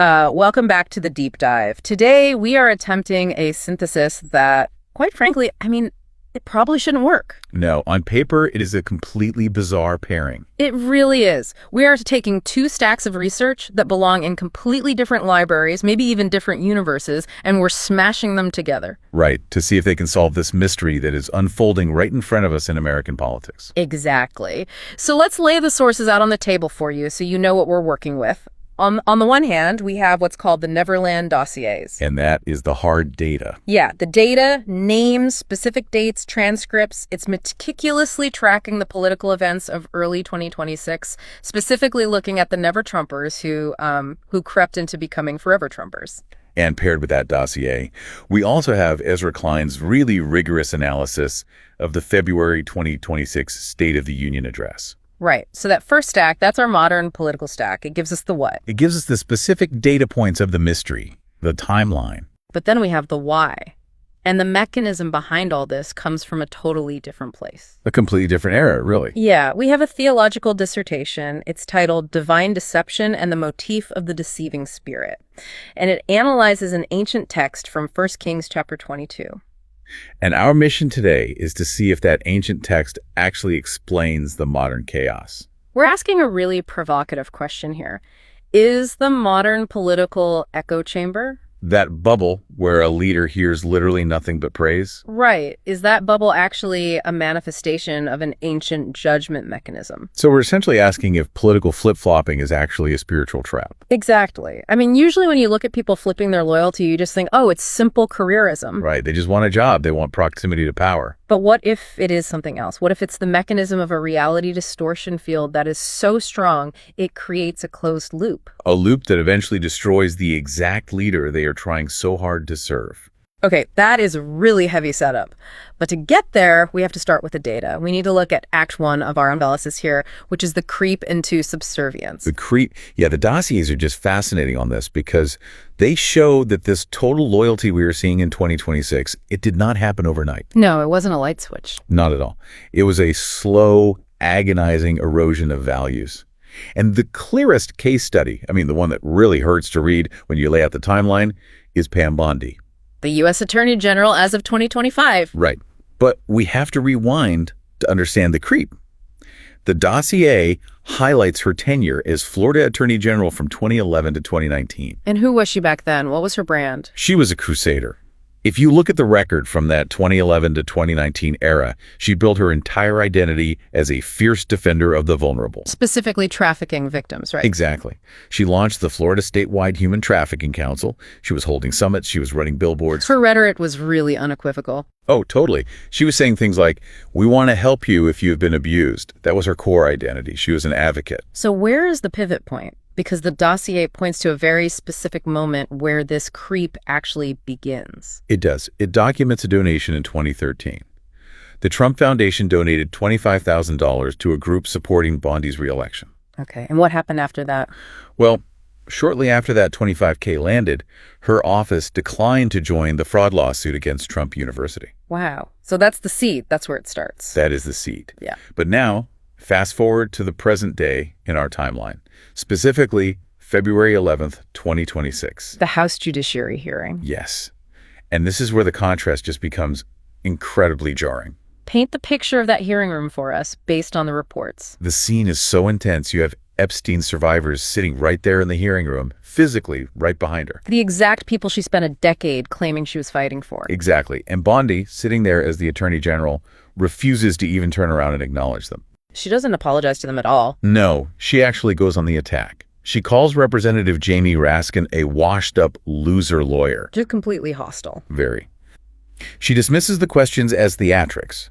Welcome back to the deep dive. Today, we are attempting a synthesis that, quite frankly, it probably shouldn't work. No, on paper, it is a completely bizarre pairing. It really is. We are taking two stacks of research that belong in completely different libraries, maybe even different universes, and we're smashing them together. Right, to see if they can solve this mystery that is unfolding right in front of us in American politics. Exactly. So let's lay the sources out on the table for you so you know what we're working with. On the one hand, we have what's called the Neverland dossiers. And that is the hard data. Yeah, the data, names, specific dates, transcripts. It's meticulously tracking the political events of early 2026, specifically looking at the Never-Trumpers who crept into becoming forever Trumpers. And paired with that dossier, we also have Ezra Klein's really rigorous analysis of the February 2026 State of the Union address. Right. So that first stack, that's our modern political stack. It gives us the what? It gives us the specific data points of the mystery, the timeline. But then we have the why. And the mechanism behind all this comes from a totally different place. A completely different era, really. Yeah, we have a theological dissertation. It's titled Divine Deception and the Motif of the Deceiving Spirit. And it analyzes an ancient text from 1 Kings chapter 22. And our mission today is to see if that ancient text actually explains the modern chaos. We're asking a really provocative question here. Is the modern political echo chamber? That bubble where a leader hears literally nothing but praise? Right. Is that bubble actually a manifestation of an ancient judgment mechanism? So we're essentially asking if political flip-flopping is actually a spiritual trap. Exactly. Usually when you look at people flipping their loyalty, you just think, oh, it's simple careerism. Right. They just want a job. They want proximity to power. But what if it is something else? What if it's the mechanism of a reality distortion field that is so strong, it creates a closed loop? A loop that eventually destroys the exact leader they are trying so hard to serve. Okay, that is a really heavy setup. But to get there, we have to start with the data. We need to look at Act 1 of our analysis here, which is the creep into subservience. The creep, yeah, the dossiers are just fascinating on this because they show that this total loyalty we are seeing in 2026, it did not happen overnight. No, it wasn't a light switch. Not at all. It was a slow, agonizing erosion of values. And the clearest case study, the one that really hurts to read when you lay out the timeline, is Pam Bondi. The U.S. Attorney General as of 2025. Right. But we have to rewind to understand the creep. The dossier highlights her tenure as Florida Attorney General from 2011 to 2019. And who was she back then? What was her brand? She was a crusader. If you look at the record from that 2011 to 2019 era, she built her entire identity as a fierce defender of the vulnerable. Specifically trafficking victims, right? Exactly. She launched the Florida Statewide Human Trafficking Council. She was holding summits. She was running billboards. Her rhetoric was really unequivocal. Oh, totally. She was saying things like, we want to help you if you've been abused. That was her core identity. She was an advocate. So where is the pivot point? Because the dossier points to a very specific moment where this creep actually begins. It does. It documents a donation in 2013. The Trump Foundation donated $25,000 to a group supporting Bondi's reelection. Okay, and what happened after that? Well, shortly after that $25K landed, her office declined to join the fraud lawsuit against Trump University. Wow. So that's the seed. That's where it starts. That is the seed. Yeah. But now, fast forward to the present day in our timeline, specifically February 11th, 2026. The House Judiciary hearing. Yes. And this is where the contrast just becomes incredibly jarring. Paint the picture of that hearing room for us based on the reports. The scene is so intense. You have Epstein survivors sitting right there in the hearing room, physically right behind her. The exact people she spent a decade claiming she was fighting for. Exactly. And Bondi, sitting there as the Attorney General, refuses to even turn around and acknowledge them. She doesn't apologize to them at all. No, she actually goes on the attack. She calls Representative Jamie Raskin a washed-up loser lawyer. Just completely hostile. Very. She dismisses the questions as theatrics.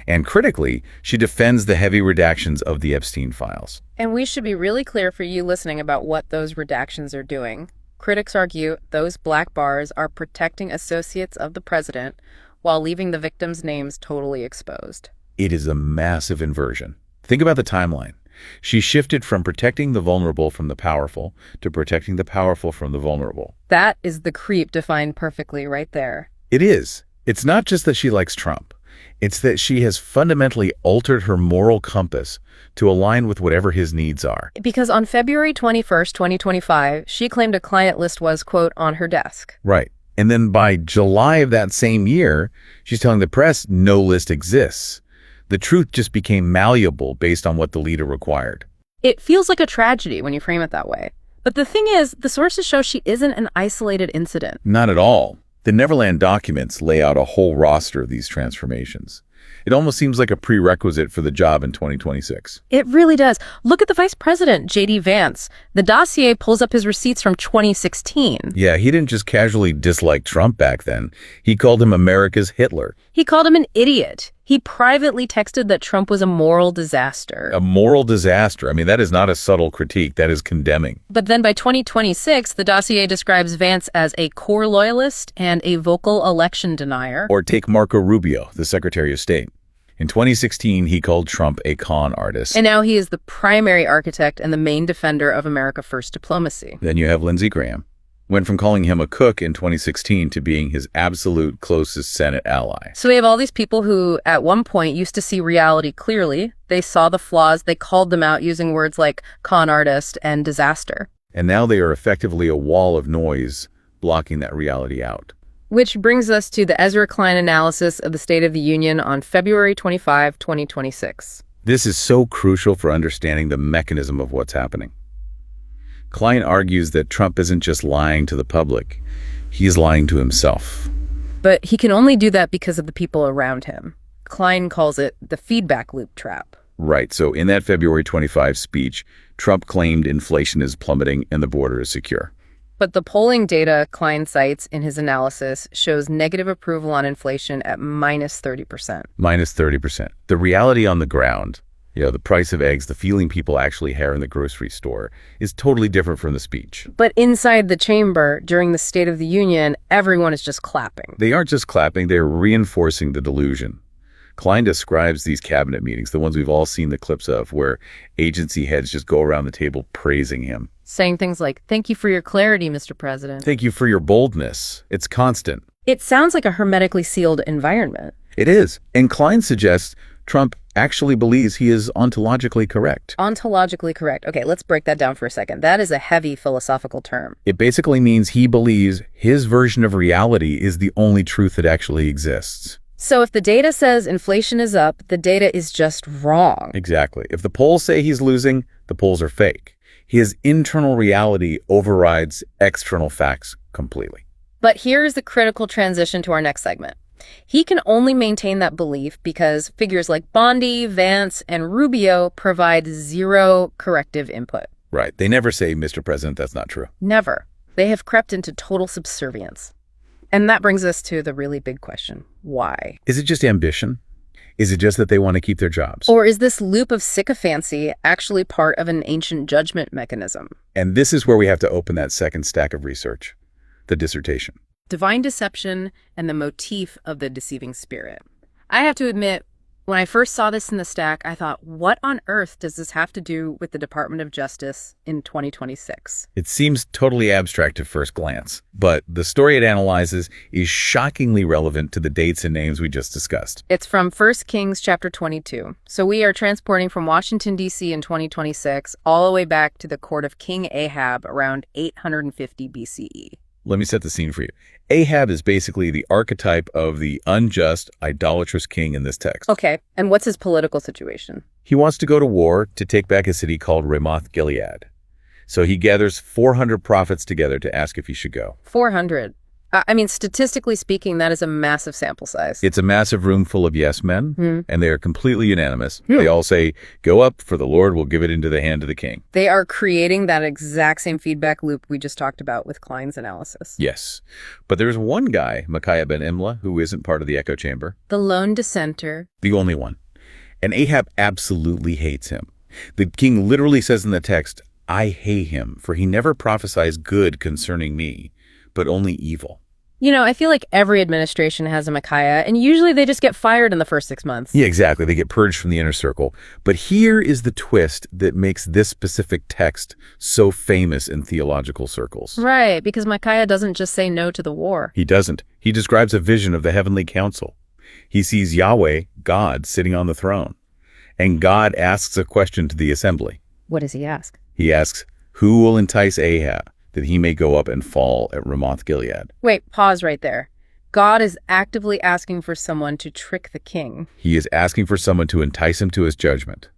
And critically, she defends the heavy redactions of the Epstein files. And we should be really clear for you listening about what those redactions are doing. Critics argue those black bars are protecting associates of the president while leaving the victims' names totally exposed. It is a massive inversion. Think about the timeline. She shifted from protecting the vulnerable from the powerful to protecting the powerful from the vulnerable. That is the creep defined perfectly right there. It is. It's not just that she likes Trump. It's that she has fundamentally altered her moral compass to align with whatever his needs are. Because on February 21st, 2025, she claimed a client list was, quote, on her desk. Right. And then by July of that same year, she's telling the press no list exists. The truth just became malleable based on what the leader required. It feels like a tragedy when you frame it that way. But the thing is, the sources show she isn't an isolated incident. Not at all. The Neverland documents lay out a whole roster of these transformations. It almost seems like a prerequisite for the job in 2026. It really does. Look at the vice president, J.D. Vance. The dossier pulls up his receipts from 2016. Yeah, he didn't just casually dislike Trump back then. He called him America's Hitler. He called him an idiot. He privately texted that Trump was a moral disaster. A moral disaster. I mean, that is not a subtle critique. That is condemning. But then by 2026, the dossier describes Vance as a core loyalist and a vocal election denier. Or take Marco Rubio, the Secretary of State. In 2016, he called Trump a con artist. And now he is the primary architect and the main defender of America First diplomacy. Then you have Lindsey Graham. Went from calling him a cook in 2016 to being his absolute closest Senate ally. So we have all these people who, at one point, used to see reality clearly. They saw the flaws. They called them out using words like con artist and disaster. And now they are effectively a wall of noise blocking that reality out. Which brings us to the Ezra Klein analysis of the State of the Union on February 25, 2026. This is so crucial for understanding the mechanism of what's happening. Klein argues that Trump isn't just lying to the public, he's lying to himself. But he can only do that because of the people around him. Klein calls it the feedback loop trap. Right, so in that February 25 speech, Trump claimed inflation is plummeting and the border is secure. But the polling data Klein cites in his analysis shows negative approval on inflation at minus 30%. Minus 30%. The reality on the ground, the price of eggs, the feeling people actually have in the grocery store, is totally different from the speech. But inside the chamber, during the State of the Union, everyone is just clapping. They aren't just clapping, they're reinforcing the delusion. Klein describes these cabinet meetings, the ones we've all seen the clips of, where agency heads just go around the table praising him. Saying things like, "Thank you for your clarity, Mr. President. Thank you for your boldness." It's constant. It sounds like a hermetically sealed environment. It is. And Klein suggests Trump actually believes he is ontologically correct. Ontologically correct. Okay, let's break that down for a second. That is a heavy philosophical term. It basically means he believes his version of reality is the only truth that actually exists. So if the data says inflation is up, the data is just wrong. Exactly. If the polls say he's losing, the polls are fake. His internal reality overrides external facts completely. But here's the critical transition to our next segment. He can only maintain that belief because figures like Bondi, Vance, and Rubio provide zero corrective input. Right. They never say, "Mr. President, that's not true." Never. They have crept into total subservience. And that brings us to the really big question. Why? Is it just ambition? Is it just that they want to keep their jobs? Or is this loop of sycophancy actually part of an ancient judgment mechanism? And this is where we have to open that second stack of research, the dissertation. Divine deception and the motif of the deceiving spirit. I have to admit, when I first saw this in the stack, I thought, what on earth does this have to do with the Department of Justice in 2026? It seems totally abstract at first glance, but the story it analyzes is shockingly relevant to the dates and names we just discussed. It's from 1 Kings chapter 22. So we are transporting from Washington, D.C. in 2026 all the way back to the court of King Ahab around 850 BCE. Let me set the scene for you. Ahab is basically the archetype of the unjust, idolatrous king in this text. Okay, and what's his political situation? He wants to go to war to take back a city called Ramoth Gilead. So he gathers 400 prophets together to ask if he should go. 400. Statistically speaking, that is a massive sample size. It's a massive room full of yes men, and they are completely unanimous. Hmm. They all say, "Go up, for the Lord will give it into the hand of the king." They are creating that exact same feedback loop we just talked about with Klein's analysis. Yes. But there's one guy, Micaiah ben Imlah, who isn't part of the echo chamber. The lone dissenter. The only one. And Ahab absolutely hates him. The king literally says in the text, "I hate him, for he never prophesies good concerning me, but only evil." I feel like every administration has a Micaiah, and usually they just get fired in the first 6 months. Yeah, exactly. They get purged from the inner circle. But here is the twist that makes this specific text so famous in theological circles. Right, because Micaiah doesn't just say no to the war. He doesn't. He describes a vision of the heavenly council. He sees Yahweh, God, sitting on the throne. And God asks a question to the assembly. What does he ask? He asks, who will entice Ahab that he may go up and fall at Ramoth Gilead? Wait, pause right there. God is actively asking for someone to trick the king. He is asking for someone to entice him to his judgment.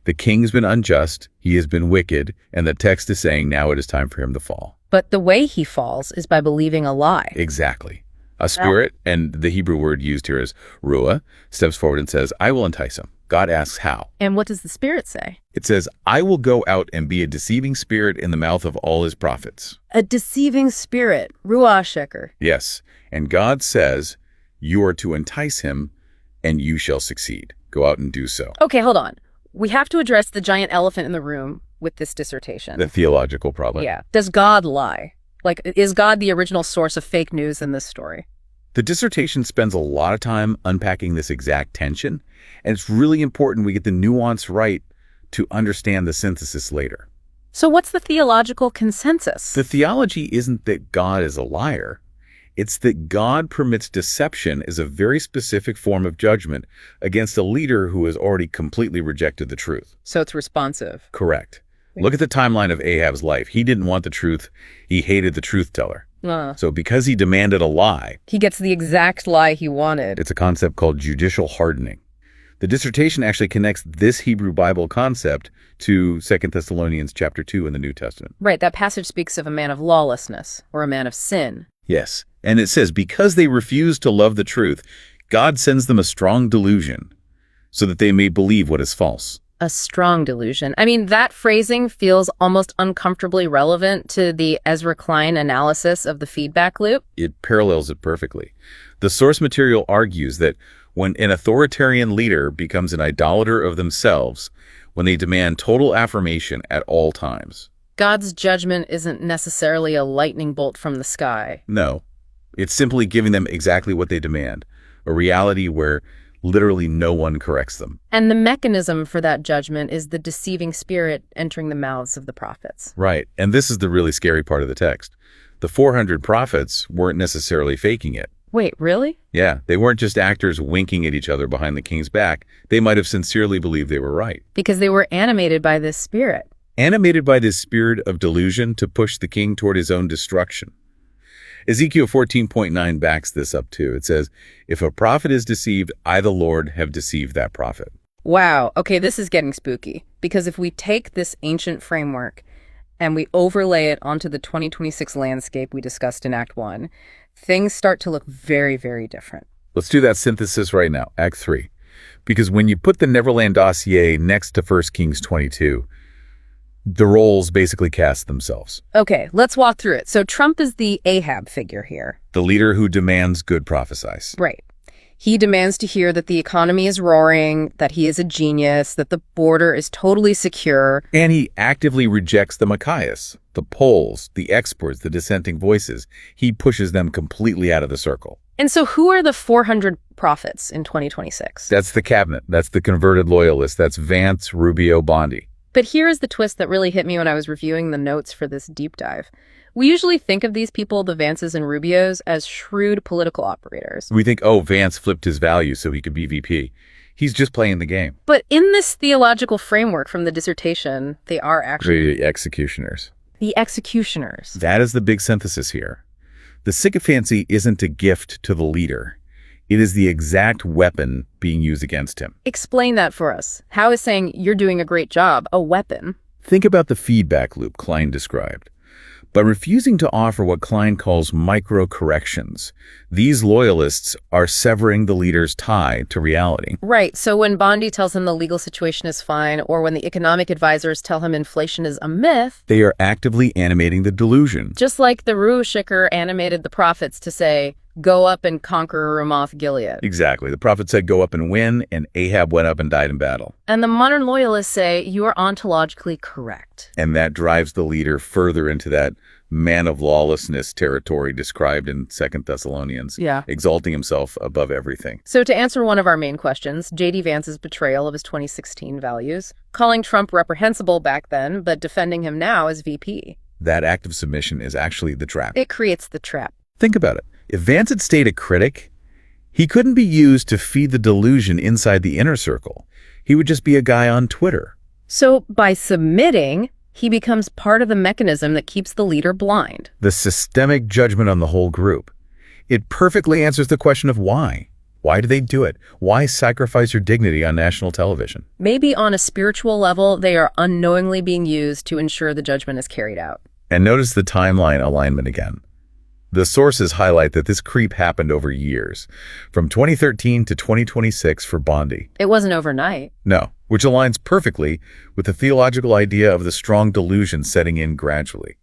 The king's been unjust, he has been wicked, and the text is saying now it is time for him to fall. But the way he falls is by believing a lie. Exactly. A spirit, and the Hebrew word used here is ruah, steps forward and says, I will entice him. God asks how. And what does the spirit say? It says, I will go out and be a deceiving spirit in the mouth of all his prophets. A deceiving spirit, ruah sheker. Yes. And God says, you are to entice him, and you shall succeed. Go out and do so. Okay, hold on. We have to address the giant elephant in the room with this dissertation. The theological problem. Yeah. Does God lie? Like, is God the original source of fake news in this story? The dissertation spends a lot of time unpacking this exact tension, and it's really important we get the nuance right to understand the synthesis later. So what's the theological consensus? The theology isn't that God is a liar. It's that God permits deception as a very specific form of judgment against a leader who has already completely rejected the truth. So it's responsive. Correct. Look at the timeline of Ahab's life. He didn't want the truth. He hated the truth teller. So because he demanded a lie, he gets the exact lie he wanted. It's a concept called judicial hardening. The dissertation actually connects this Hebrew Bible concept to 2 Thessalonians chapter 2 in the New Testament. Right, that passage speaks of a man of lawlessness or a man of sin. Yes, and it says, because they refuse to love the truth, God sends them a strong delusion so that they may believe what is false. A strong delusion. I mean, that phrasing feels almost uncomfortably relevant to the Ezra Klein analysis of the feedback loop. It parallels it perfectly. The source material argues that when an authoritarian leader becomes an idolater of themselves, when they demand total affirmation at all times. God's judgment isn't necessarily a lightning bolt from the sky. No, it's simply giving them exactly what they demand, a reality where literally no one corrects them. And the mechanism for that judgment is the deceiving spirit entering the mouths of the prophets. Right, and this is the really scary part of the text. The 400 prophets weren't necessarily faking it. Wait, really? Yeah, they weren't just actors winking at each other behind the king's back. They might have sincerely believed they were right. Because they were animated by this spirit. Animated by this spirit of delusion to push the king toward his own destruction. Ezekiel 14.9 backs this up too. It says, if a prophet is deceived, I, the Lord, have deceived that prophet. Wow. Okay, this is getting spooky. Because if we take this ancient framework and we overlay it onto the 2026 landscape we discussed in Act 1, things start to look very, very different. Let's do that synthesis right now, Act 3. Because when you put the Neverland dossier next to 1 Kings 22, the roles basically cast themselves. Okay, let's walk through it. So Trump is the Ahab figure here. The leader who demands good prophesies. Right. He demands to hear that the economy is roaring, that he is a genius, that the border is totally secure. And he actively rejects the Micaiahs, the Poles, the experts, the dissenting voices. He pushes them completely out of the circle. And so who are the 400 prophets in 2026? That's the cabinet. That's the converted loyalists. That's Vance, Rubio, Bondi. But here is the twist that really hit me when I was reviewing the notes for this deep dive. We usually think of these people, the Vances and Rubios, as shrewd political operators. We think, oh, Vance flipped his values so he could be VP. He's just playing the game. But in this theological framework from the dissertation, they are actually The executioners. the executioners. That is the big synthesis here. The sycophancy isn't a gift to the leader. It is the exact weapon being used against him. Explain that for us. How is saying you're doing a great job a weapon? Think about the feedback loop Klein described. By refusing to offer what Klein calls micro-corrections, these loyalists are severing the leader's tie to reality. Right, so when Bondi tells him the legal situation is fine, or when the economic advisors tell him inflation is a myth, They are actively animating the delusion. just like the Rushikar animated the prophets to say, go up and conquer Ramoth Gilead. Exactly. The prophet said, go up and win, and Ahab went up and died in battle. And the modern loyalists say, you are ontologically correct. And that drives the leader further into that man of lawlessness territory described in 2 Thessalonians, Yeah. exalting himself above everything. So to answer one of our main questions, J.D. Vance's betrayal of his 2016 values, calling Trump reprehensible back then, but defending him now as VP. That act of submission is actually the trap. It creates the trap. Think about it. If Vance had stayed a critic, He couldn't be used to feed the delusion inside the inner circle. He would just be a guy on Twitter. So by submitting, he becomes part of the mechanism that keeps the leader blind. The systemic judgment on the whole group. It perfectly answers the question of why. Why do they do it? Why sacrifice your dignity on national television? Maybe on a spiritual level, they are unknowingly being used to ensure the judgment is carried out. And notice the timeline alignment again. The sources highlight that this creep happened over years, from 2013 to 2026 for Bondi. It wasn't overnight. No, which aligns perfectly with the theological idea of the strong delusion setting in gradually,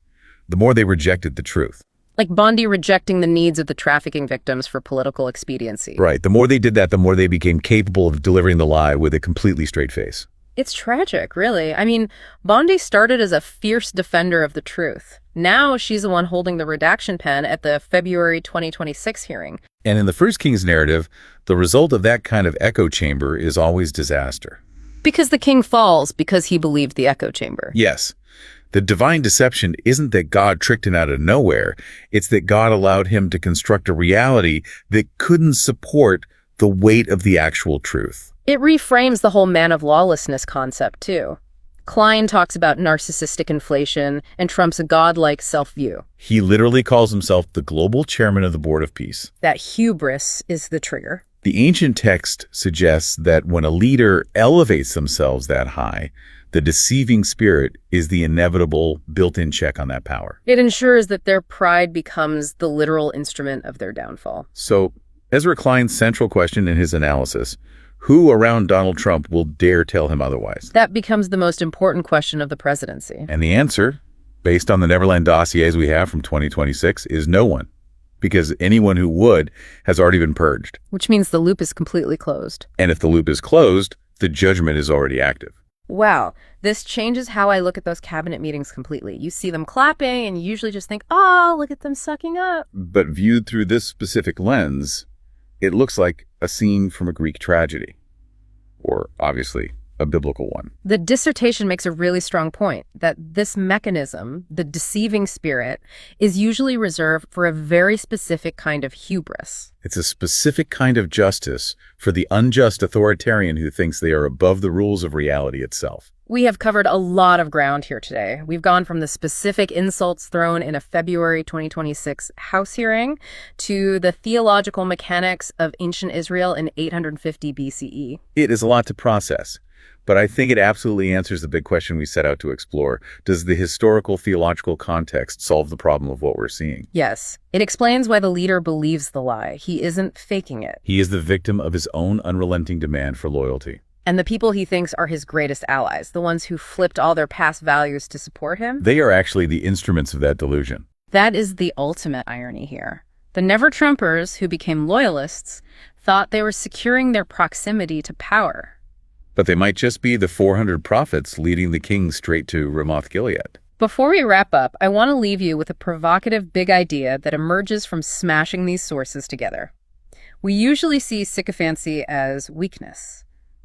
the more they rejected the truth. Like Bondi rejecting the needs of the trafficking victims for political expediency. Right, the more they did that, the more they became capable of delivering the lie with a completely straight face. It's tragic, really. I mean, Bondi started as a fierce defender of the truth. Now she's the one holding the redaction pen at the February 2026 hearing. And in the First King's narrative, the result of that kind of echo chamber is always disaster. Because the king falls because he believed the echo chamber. Yes. The divine deception isn't that God tricked him out of nowhere. It's that God allowed him to construct a reality that couldn't support the weight of the actual truth. It reframes the whole man of lawlessness concept, too. Klein talks about narcissistic inflation and Trump's godlike self-view. He literally calls himself the global chairman of the Board of Peace. That hubris is the trigger. The ancient text suggests that when a leader elevates themselves that high, the deceiving spirit is the inevitable built-in check on that power. It ensures that their pride becomes the literal instrument of their downfall. So, Ezra Klein's central question in his analysis: who around Donald Trump will dare tell him otherwise? That becomes the most important question of the presidency. And the answer, based on the Neverland dossiers we have from 2026, is no one. Because anyone who would has already been purged. Which means the loop is completely closed. And if the loop is closed, the judgment is already active. Wow, this changes how I look at those cabinet meetings completely. You see them clapping and you usually just think, oh, look at them sucking up. But viewed through this specific lens, it looks like a scene from a Greek tragedy. Or, obviously, a biblical one. The dissertation makes a really strong point that this mechanism, the deceiving spirit, is usually reserved for a very specific kind of hubris. It's a specific kind of justice for the unjust authoritarian who thinks they are above the rules of reality itself. We have covered a lot of ground here today. We've gone from the specific insults thrown in a February 2026 House hearing to the theological mechanics of ancient Israel in 850 BCE. It is a lot to process. But I think it absolutely answers the big question we set out to explore. Does the historical theological context solve the problem of what we're seeing? Yes. It explains why the leader believes the lie. He isn't faking it. He is the victim of his own unrelenting demand for loyalty. And the people he thinks are his greatest allies, the ones who flipped all their past values to support him, they are actually the instruments of that delusion. That is the ultimate irony here. The never-Trumpers, who became loyalists, thought they were securing their proximity to power. But they might just be the 400 prophets leading the king straight to Ramoth-Gilead. Before we wrap up, I want to leave you with a provocative big idea that emerges from smashing these sources together. We usually see sycophancy as weakness,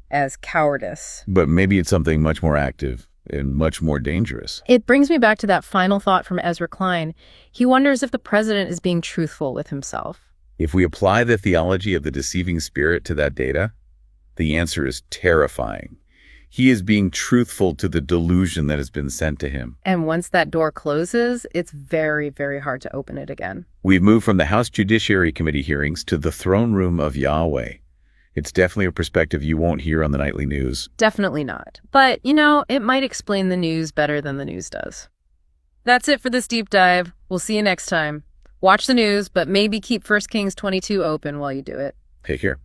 as cowardice. But maybe it's something much more active and much more dangerous. It brings me back to that final thought from Ezra Klein. He wonders if the president is being truthful with himself. If we apply the theology of the deceiving spirit to that data, the answer is terrifying. He is being truthful to the delusion that has been sent to him. And once that door closes, it's very, very hard to open it again. We've moved from the House Judiciary Committee hearings to the throne room of Yahweh. It's definitely a perspective you won't hear on the nightly news. Definitely not. But, you know, it might explain the news better than the news does. That's it for this deep dive. We'll see you next time. Watch the news, but maybe keep 1 Kings 22 open while you do it. Take care.